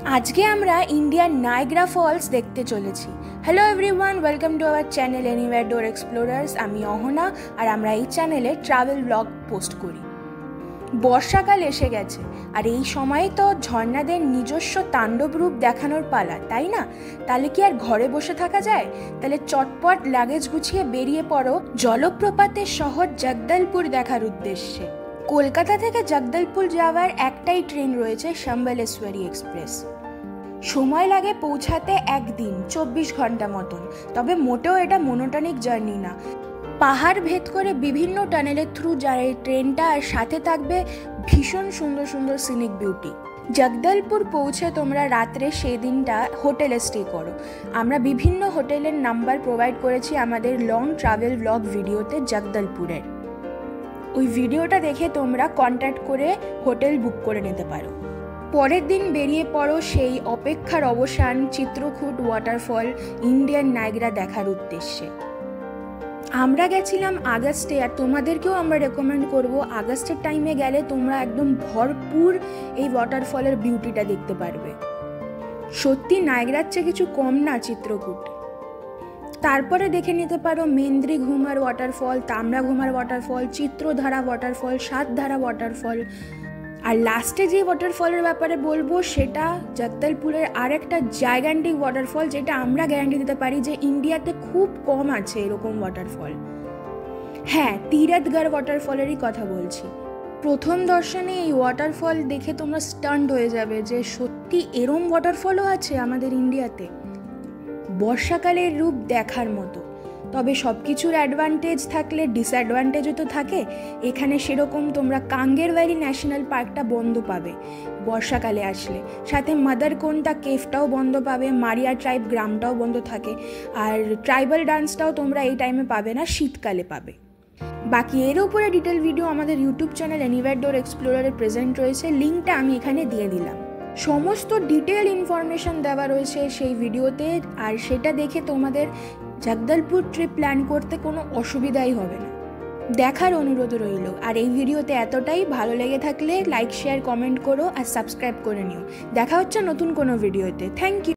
আজকে আমরা ইন্ডিয়ার নায়াগ্রা ফলস দেখতে চলেছি। Hello everyone, welcome to our channel anywhere door explorers. আমি অহনা, আর আমরা এই চ্যানেলে ট্রাভেল ব্লগ পোস্ট করি। বর্ষাকাল এসে গেছে, আর এই সময়ে তো ঝর্ণাদের নিজস্ব তাণ্ডব রূপ দেখানোর পালা, তাই না? তাহলে কি আর ঘরে বসে থাকা যায়? তাহলে চটপট লাগেজ গুছিয়ে বেরিয়ে পড়ো জলপ্রপাতের শহর জগদলপুর দেখার উদ্দেশ্যে। কলকাতা থেকে জগদলপুর যাওয়ার একটাই ট্রেন রয়েছে, সম্বলেশ্বরী এক্সপ্রেস। সময় লাগে পৌঁছাতে একদিন 24 ঘন্টা মতন। তবে মোটেও এটা মনোটনিক জার্নি না। পাহাড় ভেদ করে বিভিন্ন টানেলের থ্রু যায় এই ট্রেনটা, আর সাথে থাকবে ভীষণ সুন্দর সুন্দর সিনিক বিউটি। জগদলপুর পৌঁছে তোমরা রাত্রে সেই দিনটা হোটেলে স্টে করো। আমরা বিভিন্ন হোটেলের নাম্বার প্রোভাইড করেছি আমাদের লং ট্রাভেল ব্লগ ভিডিওতে জগদলপুরের। ওই ভিডিওটা দেখে তোমরা কন্ট্যাক্ট করে হোটেল বুক করে নিতে পারো। পরের দিন বেরিয়ে পড়ো সেই অপেক্ষার অবসান চিত্রকূট ওয়াটারফল ইন্ডিয়ান নায়াগ্রা দেখার উদ্দেশ্যে। আমরা গেছিলাম আগস্টে, আর তোমাদেরকেও আমরা রেকমেন্ড করব আগস্টের টাইমে গেলে তোমরা একদম ভরপুর এই ওয়াটারফলের বিউটিটা দেখতে পারবে। সত্যি নায়াগ্রার চেয়ে কিছু কম না চিত্রকূট। তারপরে দেখে নিতে পারো মেন্দ্রি ঘুমার ওয়াটারফল, তামরা ঘুমার ওয়াটারফল, চিত্রধারা ওয়াটারফল, সাতধারা ওয়াটারফল। আর লাস্টে যে ওয়াটারফলের ব্যাপারে বলবো সেটা জগদলপুরের আরেকটা জাইগান্টিক ওয়াটারফল, যেটা আমরা গ্যারান্টি দিতে পারি যে ইন্ডিয়াতে খুব কম আছে এরকম ওয়াটারফল। হ্যাঁ, তীরথগড় ওয়াটারফলেরই কথা বলছি। প্রথম দর্শনে এই ওয়াটারফল দেখে তোমরা স্টান্ড হয়ে যাবে যে সত্যি এরম ওয়াটারফলও আছে আমাদের ইন্ডিয়াতে। বর্ষাকালের রূপ দেখার মতো। তবে সব কিছুর অ্যাডভান্টেজ থাকলে ডিসঅ্যাডভান্টেজও তো থাকে। এখানে সেরকম তোমরা কাঙ্গের ভ্যালি ন্যাশনাল পার্কটা বন্ধ পাবে বর্ষাকালে আসলে, সাথে মাদারকোন্ডা কেভটাও বন্ধ পাবে, মারিয়া ট্রাইব গ্রামটাও বন্ধ থাকে, আর ট্রাইবাল ডান্সটাও তোমরা এই টাইমে পাবে না, শীতকালে পাবে। বাকি এর উপরে ডিটেল ভিডিও আমাদের ইউটিউব চ্যানেল এনিওয়্যার ডোর এক্সপ্লোরারে প্রেজেন্ট রয়েছে, লিঙ্কটা আমি এখানে দিয়ে দিলাম। সমস্ত ডিটেল ইনফরমেশন দেওয়া রয়েছে সেই ভিডিওতে, আর সেটা দেখে তোমাদের জগদলপুর ট্রিপ প্ল্যান করতে কোনো অসুবিধাই হবে না। দেখার অনুরোধ রইল। আর এই ভিডিওতে এতটাই, ভালো লেগে থাকলে লাইক শেয়ার কমেন্ট করো আর সাবস্ক্রাইব করে নিও। দেখা হচ্ছে নতুন কোনো ভিডিওতে। Thank you.